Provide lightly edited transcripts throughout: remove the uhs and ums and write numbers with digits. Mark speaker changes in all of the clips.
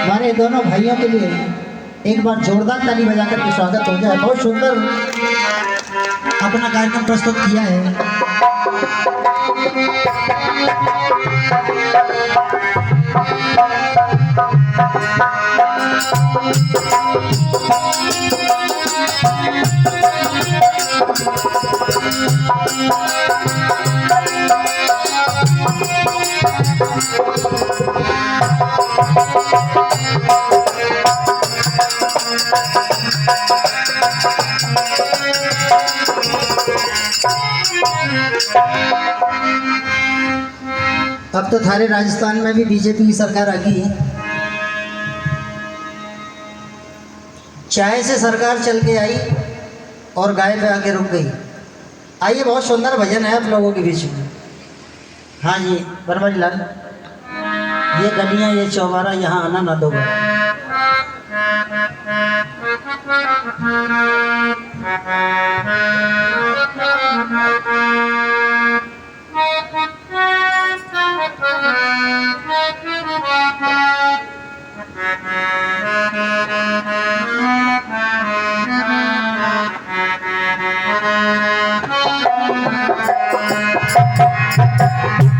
Speaker 1: हमारे दोनों भाइयों के लिए एक बार जोरदार ताली बजाकर के स्वागत हो जाए। बहुत सुंदर अपना कार्यक्रम प्रस्तुत किया है। अब तो थारे राजस्थान में भी बीजेपी की सरकार आ गई है। चाय से सरकार चल के आई और गाय पे आके रुक गई। आइए, बहुत सुंदर भजन है आप लोगों के बीच में। हाँ जी बनवारी लाल, ये गलियां ये चौबारा यहाँ आना ना दोगा।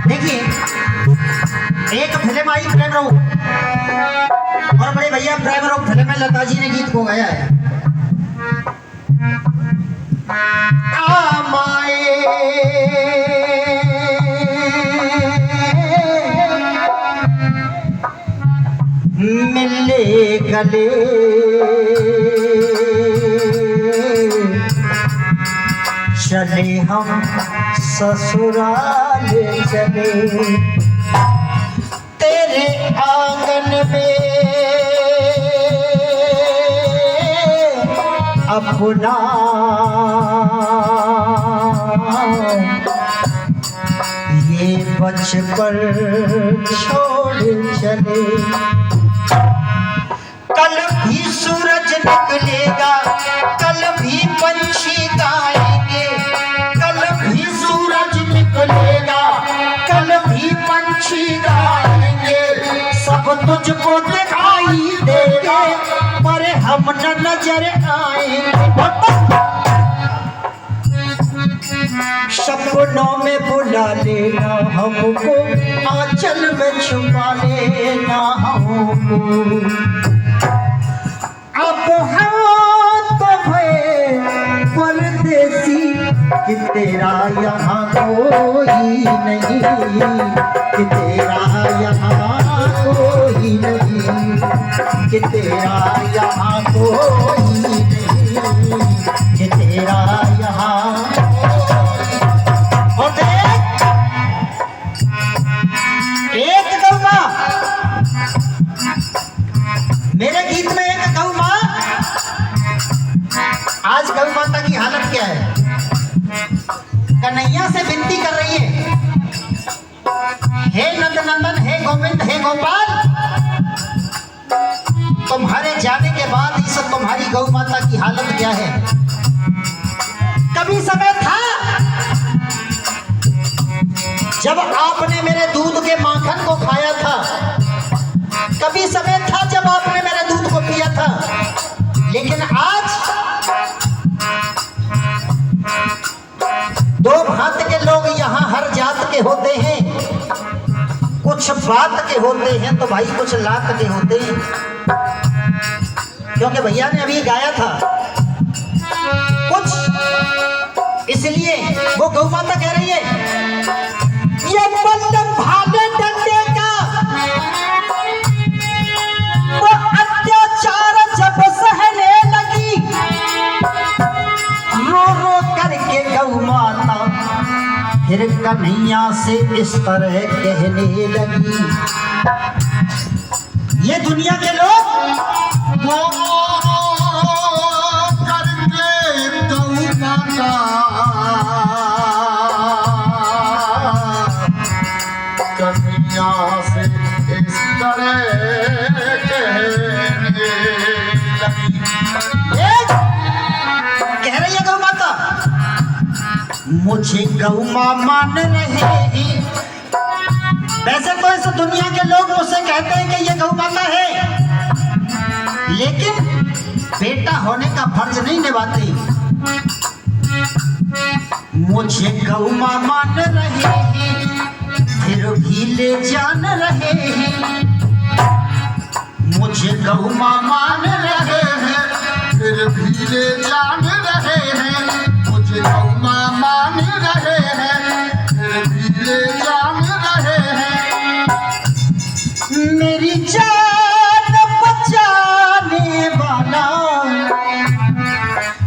Speaker 1: देखिए, एक फिल्म आई प्रेम रोग, और बड़े भैया प्रेम रोग फिल्म में लता जी ने गीत को गाया है। मिले गले चले हम ससुराल चले, तेरे आंगन में अपना ये बचपन छोड़ चले। कल भी सूरज निकलेगा, कल भी पंछी गाएंगे, कल भी सूरज निकलेगा, कल भी पंछी गाएंगे। सब तुझको दिखाई देंगे पर हम न नजर आएंगे। सपनों में बुला लेना हमको, आंचल में छुपा लेना हमको। अब हम तो भय परदेसी कि तेरा यहाँ कोई नहीं, कि तेरा यहाँ कोई नहीं, कि तेरा यहाँ कोई नहीं, कि तेरा यहाँ। और देख, एक गौ माँ, मेरे गीत में एक गौ माँ, आज गौ माता की हालत क्या है? कन्हैया से विनती कर रही है, हे नंद नंदन, हे गोविंद, हे गोपाल, तुम्हारे जाने के बाद इस तुम्हारी गौ माता की हालत क्या है? कभी समय था जब आपने मेरे दूध के माखन को खाया था, कभी समय था जब आपने मेरे दूध को पिया था, लेकिन आज दो भांत के लोग यहाँ हर जात के होते हैं। कुछ बात के होते हैं तो भाई कुछ लात के होते हैं। क्योंकि भैया ने अभी गाया था कुछ, इसलिए वो गौ माता कह रही है, ये बल्लम भाले डंडे का वो अत्याचार जब सहने लगी, रो रो करके गौ माता फिर कन्हैया से इस तरह कहने लगी। ये दुनिया के लोग करके गौ माता कन्हैया से इस तरह कहने लगी। कह रही है गौ माता, मुझे गौ माँ मान रहे। वैसे तो इस दुनिया के लोग मुझसे कहते हैं कि ये गौ माता है, बेटा होने का फर्ज नहीं निभाती। मुझे गौ माँ मान रहे हैं फिर भी ले जान रहे हैं। मुझे गौ माँ मान रहे हैं
Speaker 2: फिर भी ले जान रहे हैं। मुझे गौ माँ मान रहे हैं फिर भी ले जान रहे हैं।
Speaker 1: मेरी जान बचाने वाला,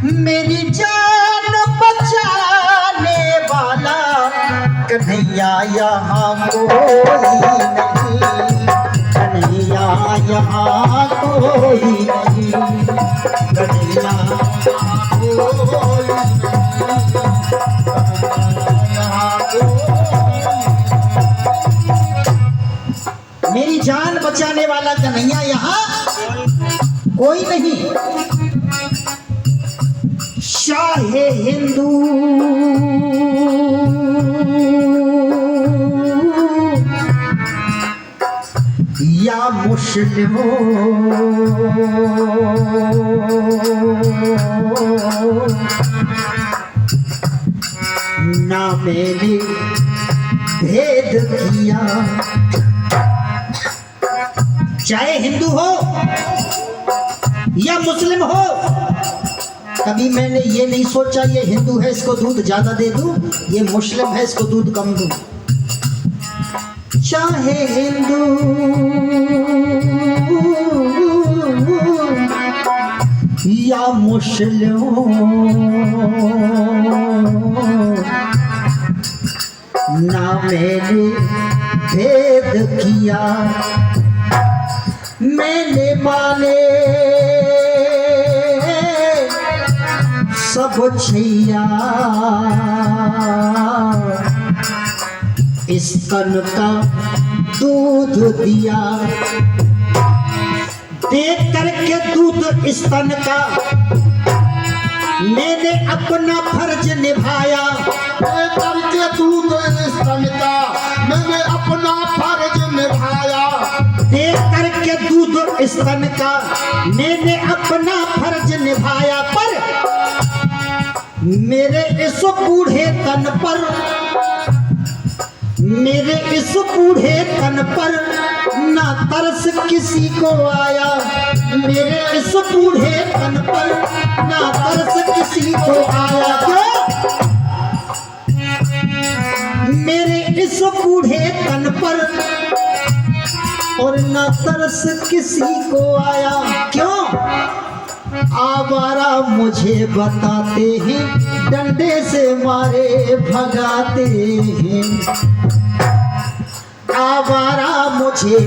Speaker 1: मेरी जान बचाने वाला कन्हैया यहाँ कोई नहीं, कन्हैया यहाँ कोई नहीं, कन्हैया मेरी जान बचाने वाला कन्हैया यहाँ कोई नहीं। चाहे हिंदू या मुस्लिम ना मैंने भेद किया। चाहे हिंदू हो या मुस्लिम हो, कभी मैंने ये नहीं सोचा ये हिंदू है इसको दूध ज्यादा दे दूं, ये मुस्लिम है इसको दूध कम दूं। चाहे हिंदू या मुस्लिम ना मैंने भेद किया। मैंने माने सब छैया, इस तन का दूध दिया। देख करके दूध इस तन का मैंने अपना फर्ज निभाया।
Speaker 2: देख करके दूध इस तन का मैंने अपना फर्ज निभाया।
Speaker 1: देख करके दूध इस तन का मैंने अपना फर्ज निभाया। पर मेरे इस बूढ़े तन पर, मेरे इस बूढ़े तन पर ना तरस किसी को आया। मेरे इस बूढ़े तन पर ना तरस किसी को आया। क्यों? मेरे इस बूढ़े तन पर और ना तरस किसी को आया। क्यों? आवारा मुझे बताते हैं डंडे से मारे भगाते हैं। आवारा मुझे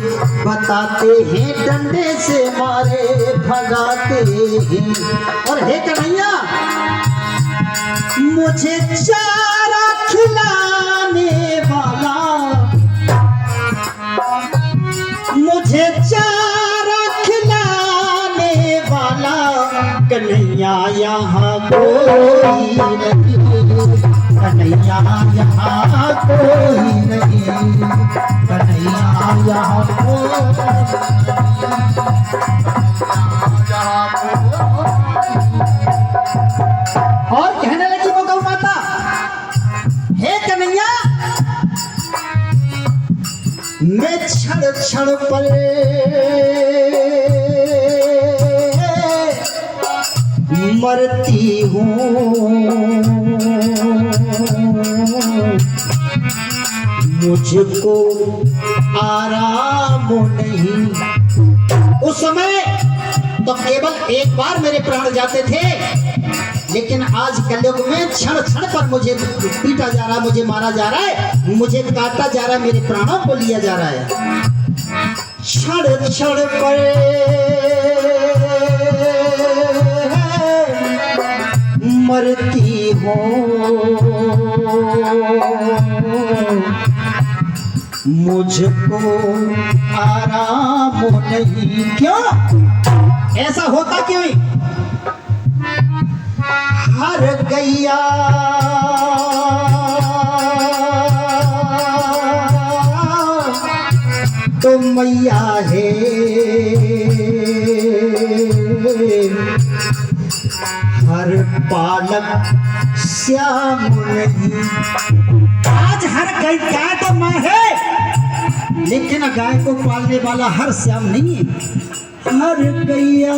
Speaker 1: बताते हैं डंडे से मारे भगाते हैं। और हे कन्हैया मुझे चारा खिलाने वाला, मुझे चारा खिलाने वाला कन्हैया यहाँ कोई नहीं, कन्हैया यहाँ कोई नहीं, कन्हैया यहाँ कोई। और कहने लगी वो गौ माता, हे कन्हैया मैं क्षण क्षण पर मरती हूँ। मुझको आराम नहीं। उस समय तो केवल एक बार मेरे प्राण जाते थे, लेकिन आज कलयुग में क्षण क्षण पर मुझे पीटा जा रहा है, मुझे मारा जा रहा है, मुझे काटा जा रहा है, मेरे प्राणों को लिया जा रहा है। क्षण क्षण पर मरती हूँ। मुझको आराम नहीं। क्यों ऐसा होता क्यों? हर गैया तो मैया है, हर पालक श्याम नहीं। आज हर गाय तो माँ है, लेकिन गाय को पालने वाला हर श्याम नहीं है। हर गैया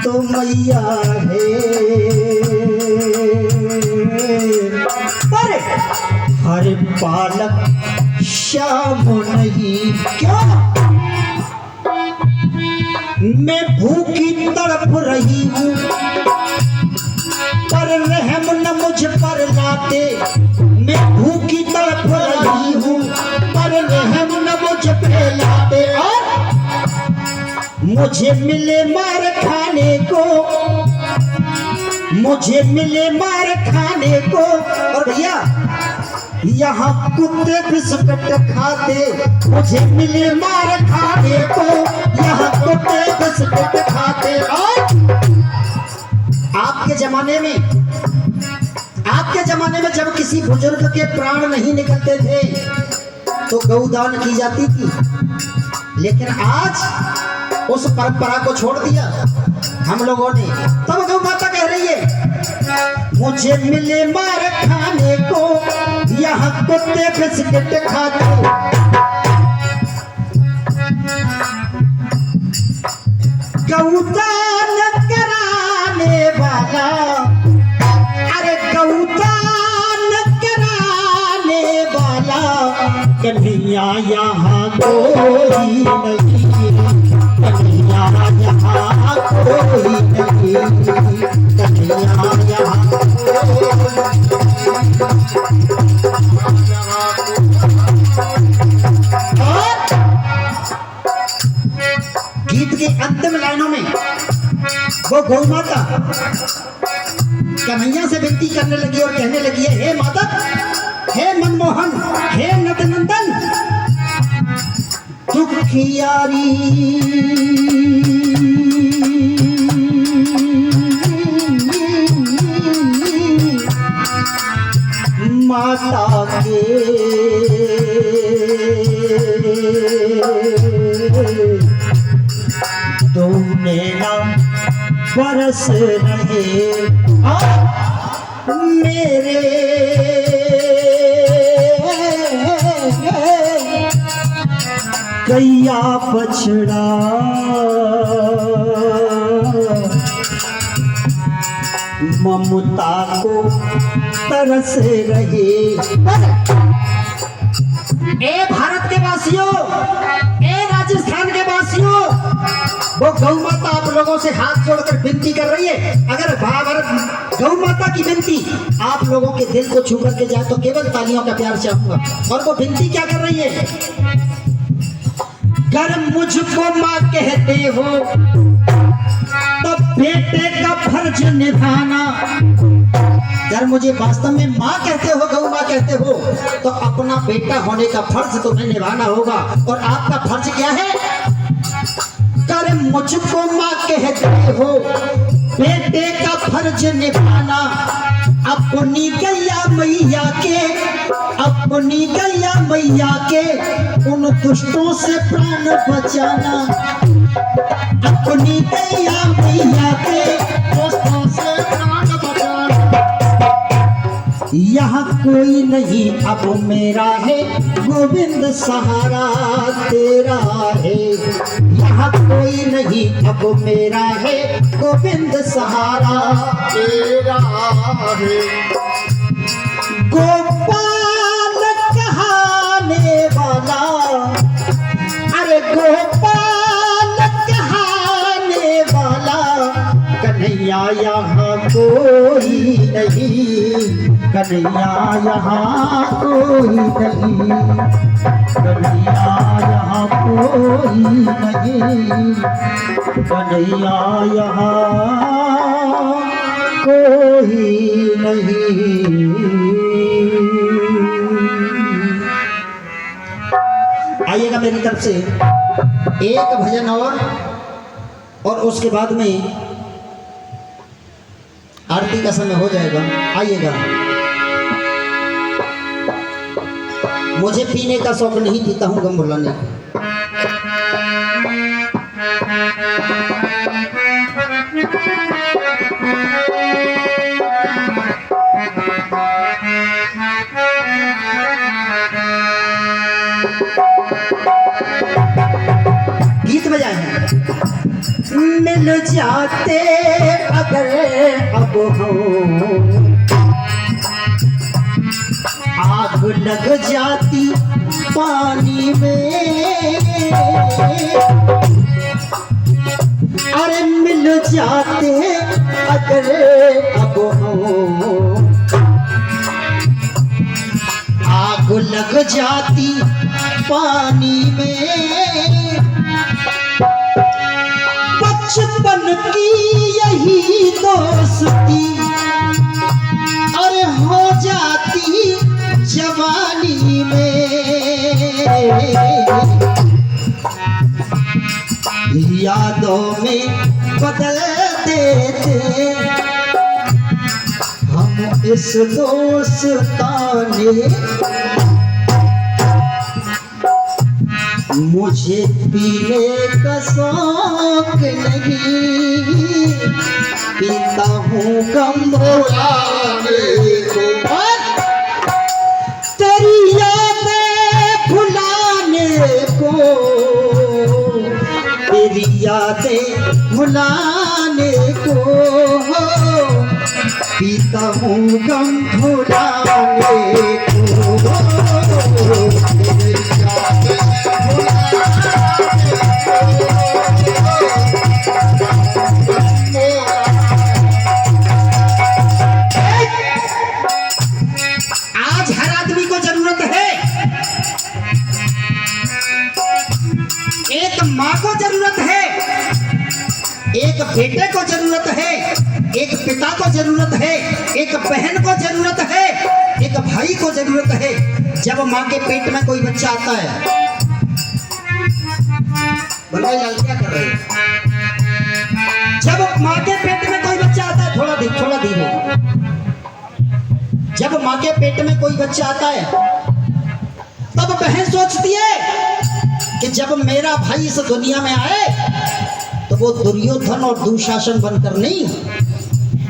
Speaker 1: तो मैया है, पर हर पालक श्याम नहीं। क्यों? मैं भूखी तड़प रही हूँ, पर रहम न मुझ पर लाते। मैं भूखी तड़प रही हूँ, पर रहम न मुझ पे लाते। और मुझे मिले मार खाने को, मुझे मिले मार खाने को। और भैया यहाँ कुत्ते बिस्कुट खाते, मुझे मिले मार खाने को। यहाँ कुत्ते बिस्कुट खाते। और आपके जमाने में जब किसी बुजुर्ग के प्राण नहीं निकलते थे तो गौदान की जाती थी, लेकिन आज उस परंपरा को छोड़ दिया हम लोगों ने। तब गौ माता कह रही है, मुझे मिले मार खाने को, यहाँ कुत्ते बिस्किट खाते। गौदान कराने वाला, अरे गौदान कराने वाला कन्हैया यहाँ कोई नहीं, कन्हैया यहाँ कोई नहीं, कन्हैया यहाँ गीत के अंतिम लाइनों में वो गौ माता कन्हैया से विनती करने लगी और कहने लगी है, हे माता, हे मनमोहन, हे नटनंदन, दुखियारी माता के तुमने ना बरस रहे मेरे गैया बछड़ा। ममता को तरस रहे। ए भारत के वासियों, ए राजस्थान के वासियों, वो गौ माता आप लोगों से हाथ जोड़कर विनती कर रही है। अगर गौ माता की विनती आप लोगों के दिल को छू करके जाए तो केवल तालियों का प्यार चाहूंगा। और वो विनती क्या कर रही है? अगर मुझको माँ कहते हो तो बेटे का फर्ज निभाना। अगर मुझे वास्तव में माँ कहते हो, गौ माँ कहते हो, तो अपना बेटा होने का फर्ज तुम्हें निभाना होगा। और आपका फर्ज क्या है? कर मुझको माँ कहते हो, बेटे का फर्ज निभाना। अपनी गैया मैया के, अपनी गैया मैया के उन दुष्टों से प्राण बचाना। अपनी गैया मैया के दुष्टों से प्राण बचाना। यहाँ कोई नहीं अब मेरा है, गोविंद सहारा तेरा है। यहाँ कोई नहीं अब मेरा है, गोविंद सहारा तेरा है। गोपाल कहाने वाला, अरे गोपाल कहाने वाला कन्हैया यहाँ कोई नहीं, कन्हैया यहाँ कोई नहीं, कन्हैया यहाँ कोई नहीं, कन्हैया यहाँ कोई नहीं। आइएगा मेरी तरफ से एक भजन और उसके बाद में आरती का समय हो जाएगा। आइएगा। मुझे पीने का शौक नहीं, पीता हूँ गम भुलाने। मिल जाते अगर अब हम, आग लग जाती पानी में। अरे मिल जाते अगर अब हम, आग लग जाती पानी में। बचपन की यही दोस्ती अरे हो जाती जवानी में। यादों में बदल देते हम इस दोस्ताने। मुझे पीने का शौक नहीं, पीता हूँ गम भुलाने को, तेरी यादें भुलाने को, तेरी यादें भुलाने को, पीता हूँ गम भुलाने को। आज हर आदमी को जरूरत है, एक माँ को जरूरत है, एक बेटे को जरूरत है, एक पिता को जरूरत है, एक बहन को जरूरत है, एक भाई को जरूरत है। जब माँ के पेट में कोई बच्चा आता है, बनवाई लाल क्या कर रहे हैं? जब माँ के पेट में कोई बच्चा आता है, थोड़ा धीरे, जब माँ के पेट में कोई बच्चा आता है तब बहन सोचती है कि जब मेरा भाई इस दुनिया में आए तो वो दुर्योधन और दुशासन बनकर नहीं,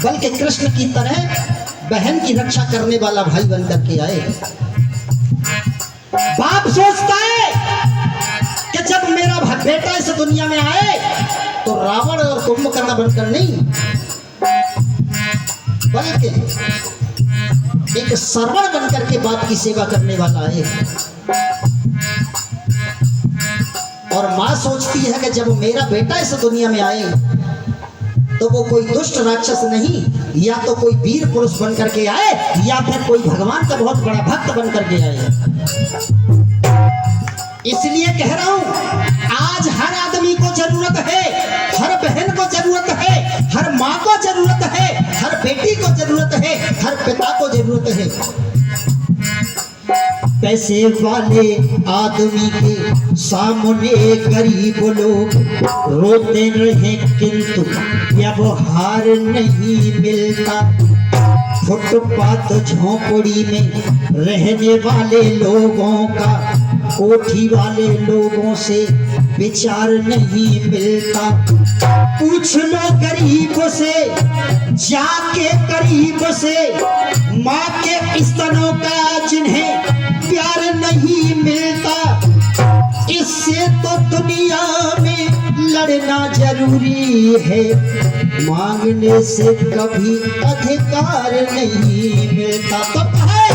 Speaker 1: बल्कि कृष्ण की तरह बहन की रक्षा करने वाला भाई बनकर के आए। बाप सोचता है कि जब मेरा बेटा इस दुनिया में आए तो रावण और कुंभकर्ण बनकर नहीं, बल्कि एक सरवण बनकर के बाप की सेवा करने वाला है। और माँ सोचती है कि जब मेरा बेटा इस दुनिया में आए तो वो कोई दुष्ट राक्षस नहीं, या तो कोई वीर पुरुष बनकर के आए, या फिर कोई भगवान का बहुत बड़ा भक्त बनकर के आए। इसलिए कह रहा हूं, आज हर आदमी को जरूरत है, हर बहन को जरूरत है, हर माँ को जरूरत है, हर बेटी को जरूरत है, हर पिता को जरूरत है। पैसे वाले आदमी के सामने गरीब लोग रोते रहे किंतु व्यवहार नहीं मिलता। फुटपाथ झोपड़ी में रहने वाले लोगों का कोठी वाले लोगों से विचार नहीं मिलता। पूछ लो गरीब से, जाके करीब से, माँ के स्तनों का जिन्हें प्यार नहीं मिलता। इससे तो दुनिया में लड़ना जरूरी है, मांगने से कभी अधिकार नहीं मिलता। तो है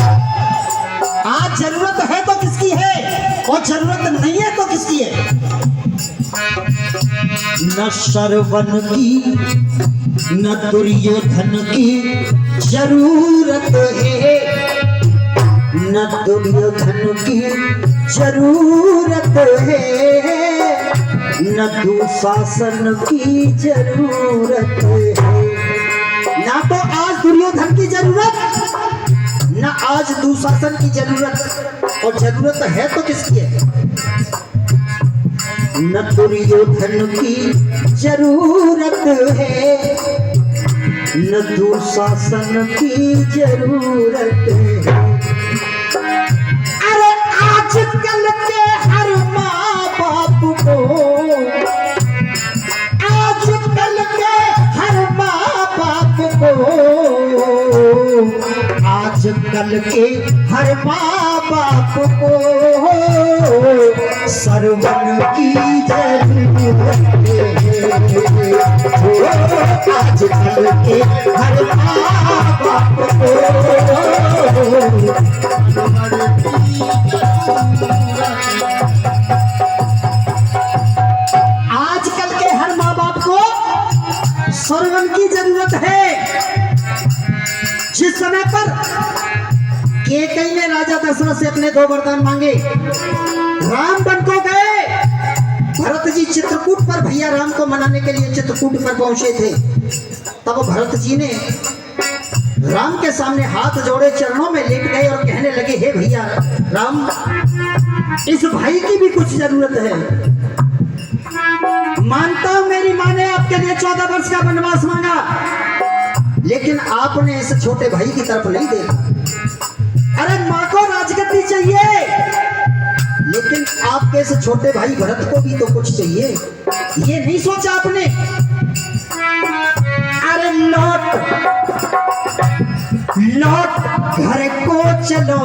Speaker 1: आज जरूरत है तो किसकी है, और जरूरत नहीं है तो किसकी है? न श्रवण की न दुर्योधन की जरूरत है, न दुर्योधन की जरूरत है, न दुशासन की जरूरत है। ना तो आज दुर्योधन की जरूरत, न आज दुशासन की जरूरत, और जरूरत है तो किसकी है? न दुर्योधन की जरूरत है, न दुशासन की जरूरत है। अरे आजकल के हर माँ बाप को, आजकल के हर माँ बाप को, आजकल के हर माँ बाप को सरवन की जरूरत है। आजकल के हर माँ बाप को आजकल के हर माँ बाप को सरवन की जरूरत है। जिस समय पर केकई ने राजा दशरथ से अपने 2 वरदान मांगे, राम वन को गए, भरत जी चित्रकूट पर भैया राम को मनाने के लिए चित्रकूट पर पहुंचे थे। तब भरत जी ने राम के सामने हाथ जोड़े चरणों में लेट गए और कहने लगे, हे भैया राम, इस भाई की भी कुछ जरूरत है। मानता हूं मेरी मां ने आपके लिए 14 वर्ष का वनवास मांगा, लेकिन आपने इस छोटे भाई की तरफ नहीं देखा। अरे मां को राजगद्दी चाहिए, लेकिन आपके इस छोटे भाई भरत को भी तो कुछ चाहिए, ये नहीं सोचा आपने। अरे लौट घर को चलो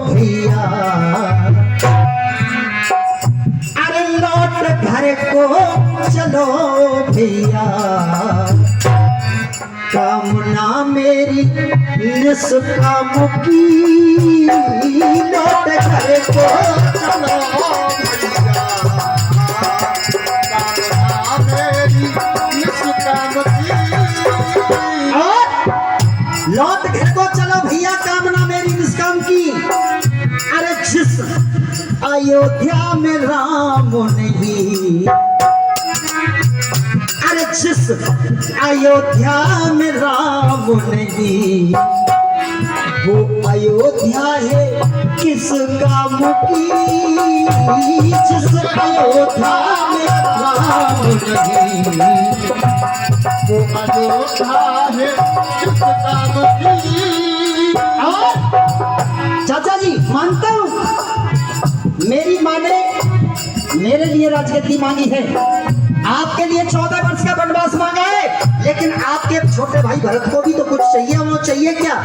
Speaker 1: भैया, अरे लौट घर को चलो भैया, कामना मेरी निष्काम की, लौट घर को चलो लौट घर को चलो भैया, कामना मेरी निष्काम की। अरे जिस अयोध्या में राम नहीं, अरे जिस अयोध्या में राम नहीं, वो अयोध्या है किस काम की। जिस अयोध्या में राम नहीं, वो अयोध्या है किस काम की। चाचा जी मानता हूं मेरी मां ने मेरे लिए राजगद्दी मांगी है, आपके लिए 14 वर्ष का वनवास मांगा है, लेकिन आपके छोटे भाई भरत को भी तो कुछ चाहिए। वो चाहिए क्या?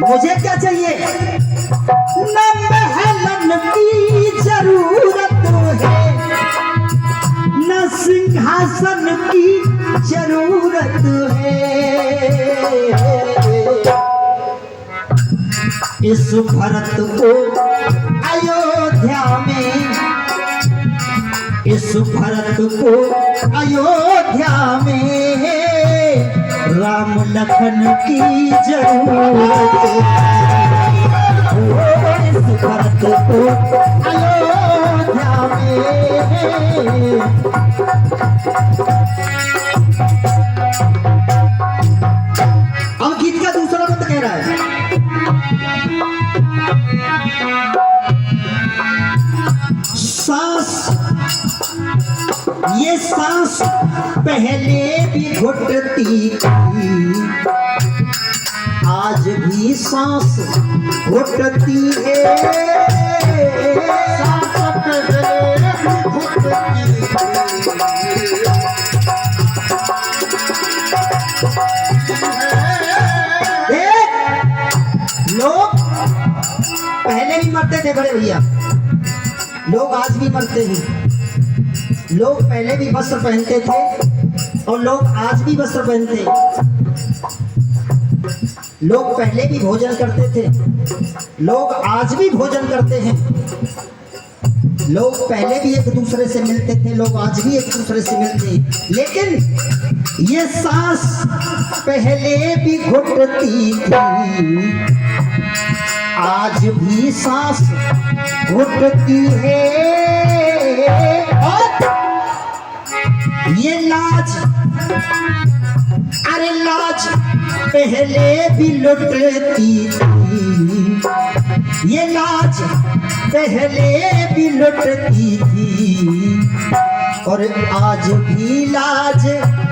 Speaker 1: मुझे क्या चाहिए? न महलन की जरूरत है, न सिंहासन की जरूरत है, इस भरत को अयोध्या में, इस भरत को अयोध्या में राम लखन की जरूरत है। इस भरत को अयोध्या में। अब गीत का दूसरा बंद कह रहा है, सांस, ये सांस पहले भी घुटती थी, आज भी सांस घुटती है। सांस पहले भी घुटती है। लोग पहले भी मरते थे बड़े भैया, लोग आज भी मरते हैं। लोग पहले भी वस्त्र पहनते थे और लोग आज भी वस्त्र पहनते हैं। लोग पहले भी भोजन करते थे, लोग आज भी भोजन करते हैं। लोग पहले भी एक दूसरे से मिलते थे, लोग आज भी एक दूसरे से मिलते हैं। लेकिन ये सांस पहले भी घुटती थी, आज भी सांस घुटती है। और ये लाज, अरे लाज पहले भी लुटती थी, ये लाज पहले भी लुटती थी, और आज भी लाज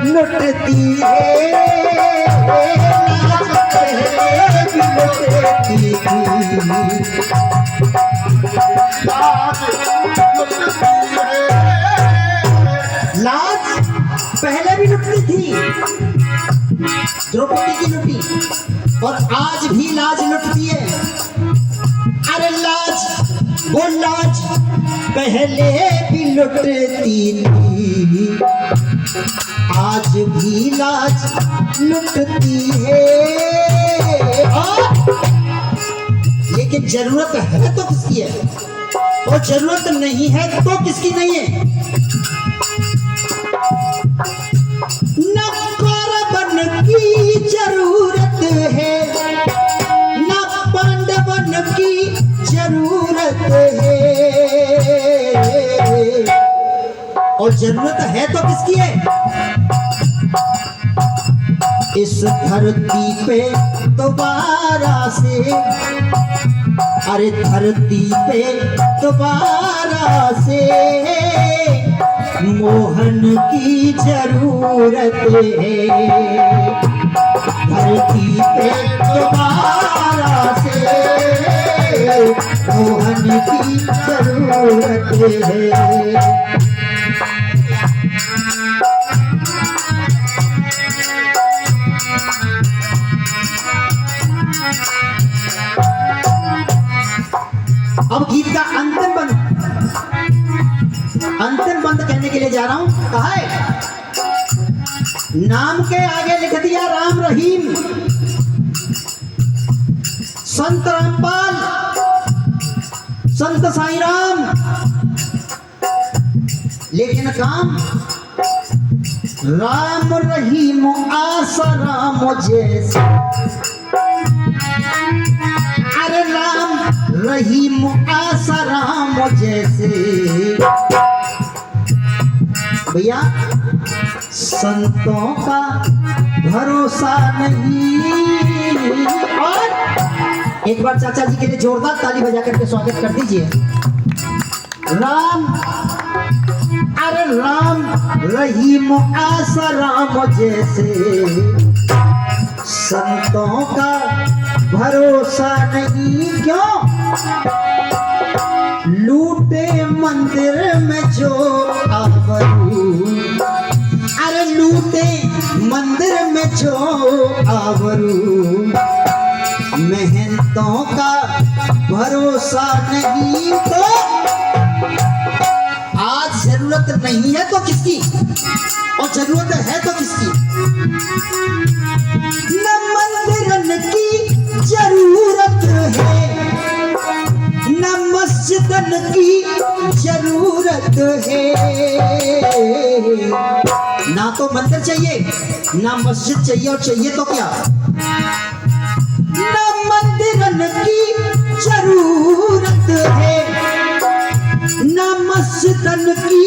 Speaker 1: लुटती है। लाज पहले भी लुटती थी, लाज पहले भी लुटती थी, द्रौपदी की लुटी, और आज भी लाज लुटती है। वो लाज पहले भी लुटती थी, आज भी लाज लुटती है। लेकिन जरूरत है तो किसकी है, और जरूरत नहीं है तो किसकी नहीं है। न कौरवन की जरूरत है, न पांडवन की जरूरत है, और जरूरत है तो किसकी है। इस धरती पे दोबारा से, अरे धरती पे दोबारा से मोहन की जरूरत है। धरती पे दोबारा से मोहन की जरूरत है। अब गीत का अंतिम बंद कहने के लिए जा रहा हूं। कहा है, नाम के आगे लिख दिया राम रहीम, संत रामपाल, संत साईं राम, लेकिन काम राम रहीम आसा राम जैसा। अरे राम रहीम आसा राम जैसे भैया संतों का भरोसा नहीं। और एक बार चाचा जी के लिए जोरदार ताली बजा करके स्वागत कर दीजिए। राम, अरे राम रहीम आसा राम जैसे संतों का भरोसा नहीं। क्यों? लूटे मंदिर में जो आवरू, अरे लूटे मंदिर में जो आवरू, मेहनतों का भरोसा नहीं। तो आज जरूरत नहीं है तो किसकी, और जरूरत है तो किसकी। न मंदिरन की जरूरत है, न मस्जिदन की जरूरत है। ना तो मंदिर चाहिए, ना मस्जिद चाहिए, और चाहिए तो क्या। न मंदिरन की जरूरत है, न मस्जिदन की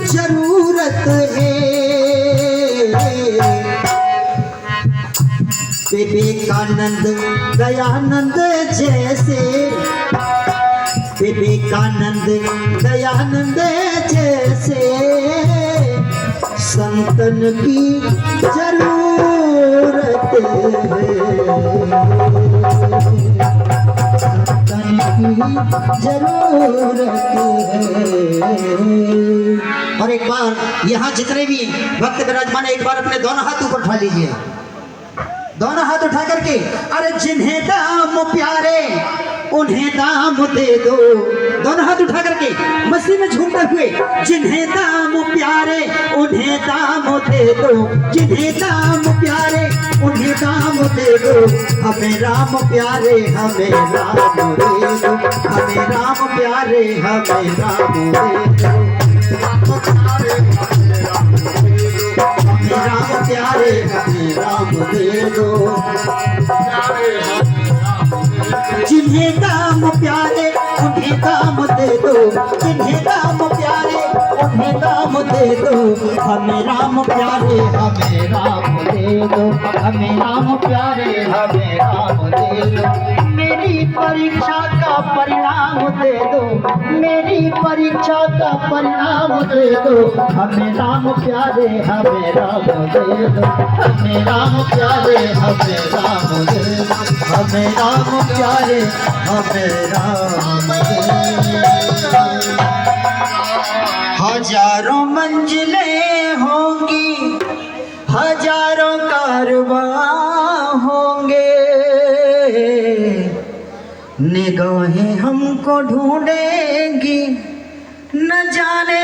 Speaker 1: जरूरत है। विवेकानंद दयानंद जैसे, विवेकानंद दयानंद जैसे संतन की जरूरत है, संतन की जरूरत है। और एक बार यहाँ जितने भी भक्त विराजमान है, एक बार अपने दोनों हाथ ऊपर उठा लीजिए, दोनों हाथ उठा करके। अरे जिन्हें दाम प्यारे उन्हें दाम दे दो, दोनों हाथ उठा करके मस्ती में झूमते हुए। जिन्हें दाम प्यारे उन्हें दाम दे दो, जिन्हें दाम प्यारे उन्हें दाम दे दो। हमें राम प्यारे हमें राम दे दो, हमें राम प्यारे हमें राम दे दो, हमें राम प्यारे हमें राम दे दो। जिन्हें दाम प्यारे उन्हें दाम दे दो, जिन्हें दाम प्यारे उन्हें दाम दे दो। हमें राम प्यारे हमें राम दे दो, हमें राम प्यारे हमें राम दे दो। मेरी परीक्षा का परिणाम दे दो, मेरी परीक्षा का परिणाम दे दो। हमें राम प्यारे हमें राम दे दो, हमें राम प्यारे हमें राम दे दो, हमें राम प्यारे हमें राम दे दो। हजारों मंजिलें होंगी, हजारों कारवां होंगे, निगाहें हम तुमको ढूंढेंगी न जाने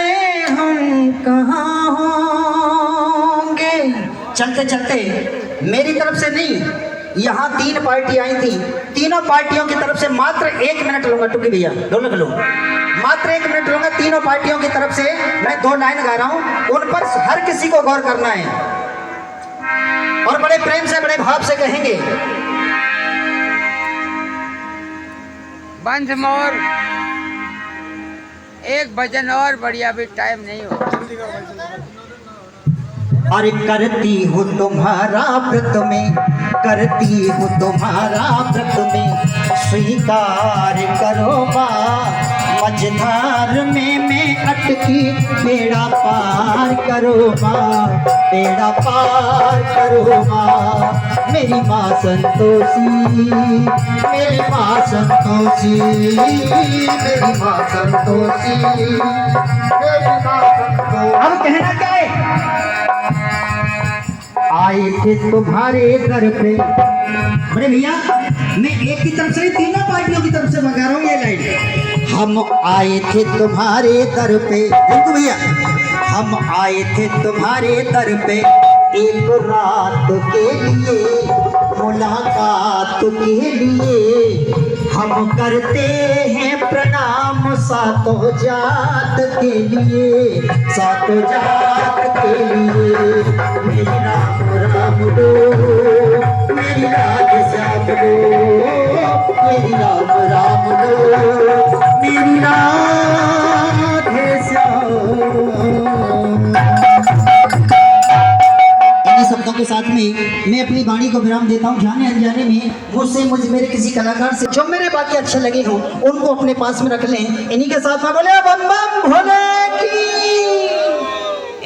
Speaker 1: हम कहाँ होंगे। चलते चलते मेरी तरफ से नहीं, यहाँ 3 पार्टी आई थी, तीनों पार्टियों की तरफ से मात्र 1 मिनट लूंगा। टुकी भैया ढोलक लो, मात्र 1 मिनट लूंगा। तीनों पार्टियों की तरफ से मैं 2 लाइन गा रहा हूँ, उन पर हर किसी को गौर करना है और बड़े प्रेम से बड़े भाव से कहेंगे।
Speaker 3: बंद मोर, एक भजन और बढ़िया, भी टाइम नहीं हो।
Speaker 1: अरे करती हूँ तुम्हारा व्रत में, करती हूँ तुम्हारा व्रत में, स्वीकार करो माँ। मझधार में मैं अटकी, बेड़ा पार करो माँ, बेड़ा पार करो माँ। मेरी माँ संतोषी, मेरी माँ संतोषी, मेरी माँ संतोषी, मेरी माँ संतोषी। अब कहना क्या है? आए थे तुम्हारे दर पे। बड़े भैया मैं एक की तरफ से, तीनों पार्टियों की तरफ से मंगा रहा हूँ ये लाइन। हम आए थे तुम्हारे दर पे, देखो भैया, हम आए थे तुम्हारे दर पे एक रात के लिए, मुलाकात के लिए। हम करते हैं प्रणाम सातों जात के लिए, सातों जात के लिए। मेरी राम राम दो, मेरी राधे श्याम दो, मेरी राम राम दो, मेरी राधे श्याम। शब्दों के साथ में मैं अपनी वाणी को विराम देता हूँ। जाने अनजाने में मुझसे, मेरे किसी कलाकार से जो मेरे बाकी अच्छे लगे हों उनको अपने पास में रख लें। इन्हीं के साथ में बोले बम बम भोले की।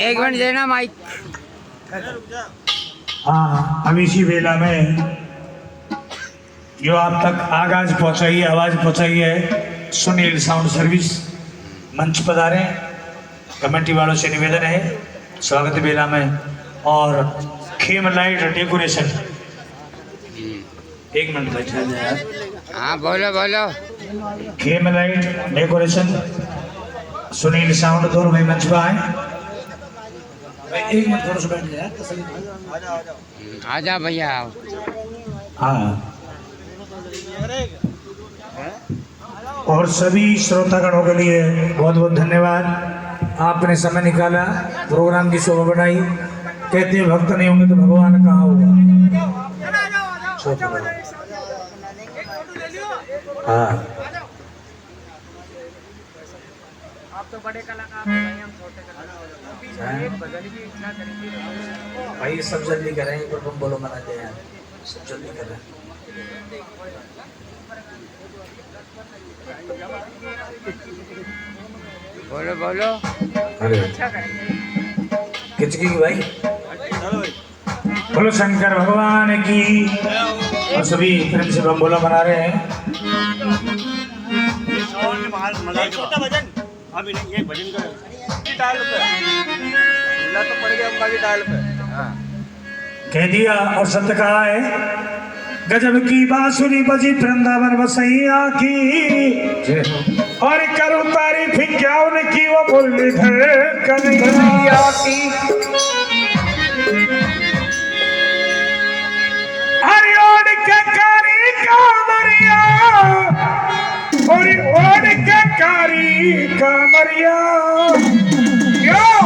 Speaker 3: 1 मिनट देना माइक।
Speaker 4: हाँ, अब इसी वेला में जो आप तक आगाज पहुंचाई है, आवाज पहुंचाई है, सुनील साउंड सर्विस मंच पधारे। कमेटी वालों से निवेदन है स्वागत वेला में, और खेम लाइट डेकोरेशन। 1 मिनट बैठा जाए।
Speaker 3: हाँ बोलो बोलो।
Speaker 4: Khem light decoration Sunil sound, दोनों भाई मंच पर आए। 1 मिनट थोड़ा सा बैठ जाए।
Speaker 3: आजा भैया।
Speaker 4: हाँ, और सभी श्रोतागणों के लिए बहुत बहुत धन्यवाद। आपने समय निकाला, प्रोग्राम की शोभा बढ़ाई। कहते हैं भक्त नहीं होंगे तो भगवान कहाँ होगा। हाँ,
Speaker 3: आप तो बड़े कलाकार हैं, हम छोटे कलाकार हैं। भजन की इच्छा करेंगे
Speaker 4: भाई, सब जल्दी करें, पर तुम बोलो मनाते हैं, सब जल्दी कर रहे हैं।
Speaker 3: बोलो बोलो।
Speaker 4: अरे
Speaker 3: अच्छा करेंगे
Speaker 4: किचकी भाई, बोलो शंकर भगवान की। और सभी प्रेम से बम बोला मना रहे हैं।
Speaker 5: छोटा भजन अभी नहीं, ये भजन का डाल पे तो पड़ गया अंबाजी डाल पे।
Speaker 4: कह दिया और सत्य कहा है। गजब की बांसुरी बजी वृंदावन बसैया की, और करूं तारीफ क्या उनकी, वो बोली थे कन्हैया की। हरिओड के कारी कामरिया, और ओड के कारी कामरिया, क्यों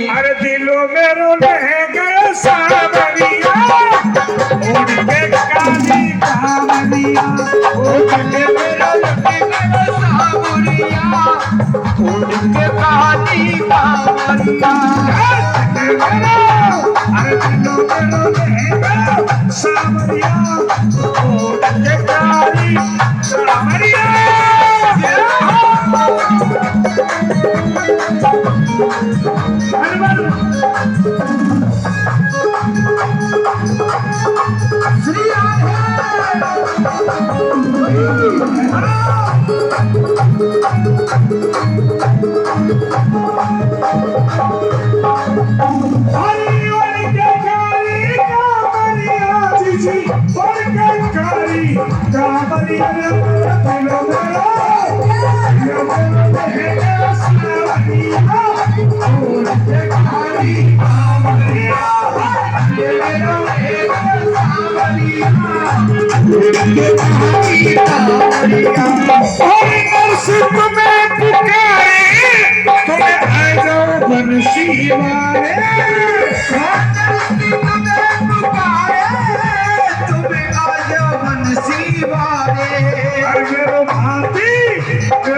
Speaker 4: अरे दिलों में रोने गए सावरिया। ओड के कारी कामरिया, ओड के मेरा लगे गए सावरिया, ओड के कारी कामरिया। अरे दिलों में रोने गए सावरिया, ओड के कारी कामरिया। कामरिया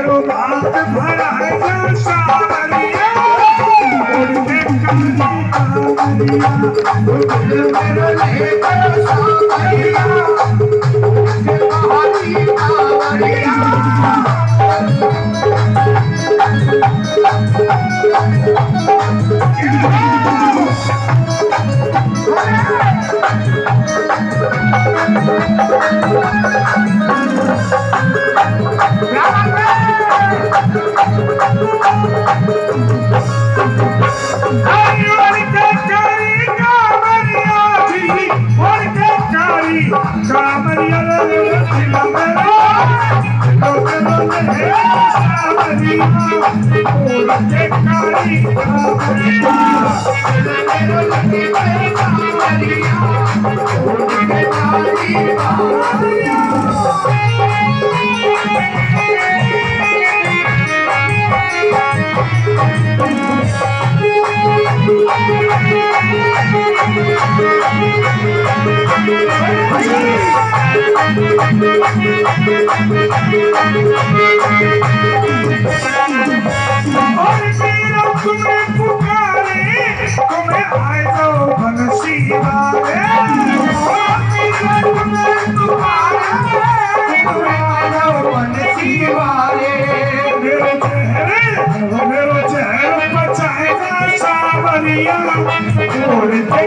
Speaker 4: मेरो भात भरा है जा सावरिया उड़ के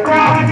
Speaker 4: काली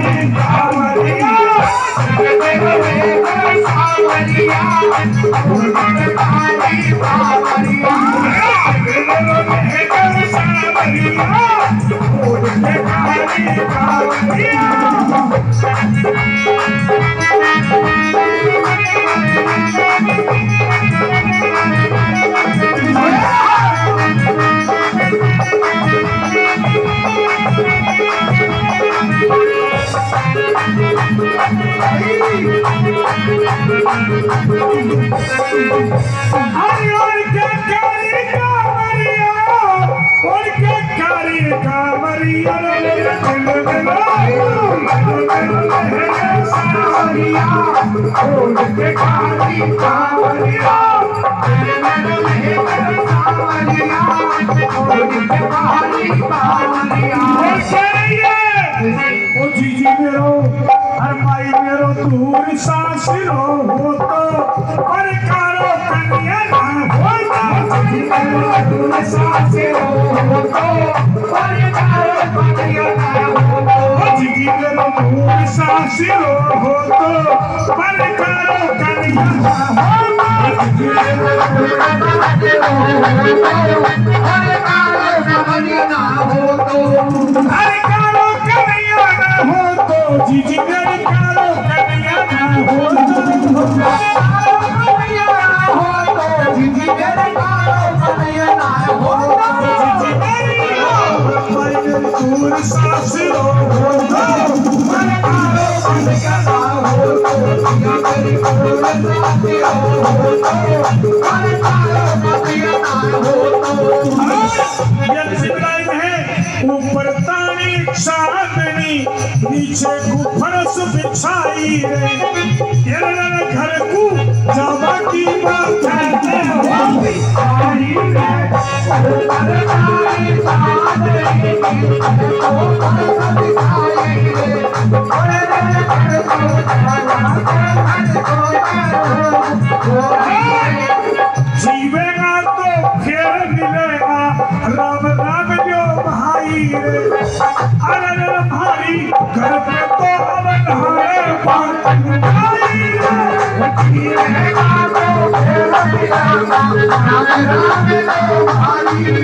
Speaker 4: कावरिया ऊपर तानी चांदनी नीचे फरस बिछाई रे घर को जावा की बात जीवेगा तो फिर मिलेगा राम राम जो भाई रे अरे भाई घर पे तो अवन है बात भाई जीवेगा तो फिर मिलेगा राम राम जो भाई रे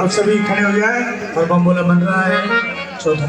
Speaker 4: आप सभी खड़े हो जाए और बम बोला बन रहा है चौथा